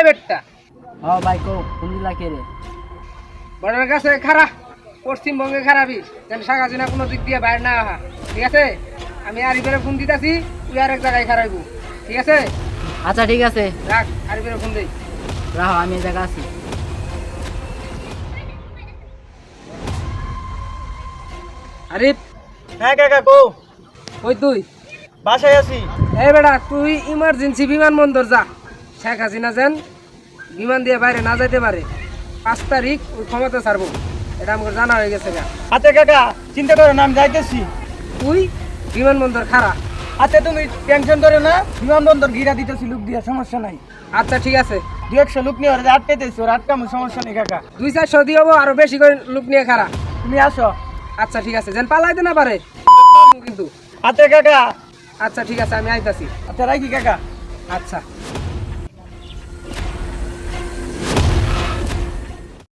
বেটটা ভাই কো কোন কে রে? বর্ডারের কাছে খারা, পশ্চিমবঙ্গে খারাপই যেন শেখ হাসিনা কোনো দিক দিয়ে বাইরে না আহা, ঠিক আছে? আমি আরিফের ফোন দিতেছি, তুই আরেক জায়গায় খারাইবো, ঠিক আছে? আচ্ছা ঠিক আছে, রাখ, আরিফের ফোন দেই। রাহো আমি এই জায়গা আছি। আরিফ, হ্যাঁ কাকা কো ওই তুই বাসায় আছি। এই বেটা, তুই ইমার্জেন্সি বিমানবন্দর যা। শেখ হাসিনা যেন বিমান দিয়ে বাইরে না যাইতে পারে। 5 তারিখ ওই ক্ষমতা ছাড়বো, এটা আমাকে জানা হয়ে গেছে গা। আচ্ছা কাকা চিন্তা করো না, আমি যাইতেছি। তুই বিমানবন্দর খারা। আচ্ছা তুমি টেনশন করো না, বিমানবন্দর ঘিরা দিতেছি লোক দিয়া, সমস্যা নাই। আচ্ছা ঠিক আছে, 200 লোক নিয়ে ওরা আটকাইতেছি, ওরা আটকামো, সমস্যা নেই কাকা। 200-400 দিয়ে হবো, আরো বেশি করে লোক নিয়ে খারা। তুমি আসো। আচ্ছা ঠিক আছে, যেন পালাইতে না পারে কিন্তু। আচ্ছা কাকা। আচ্ছা ঠিক আছে, আমি আইতাছি। আচ্ছা রাখি কাকা। আচ্ছা।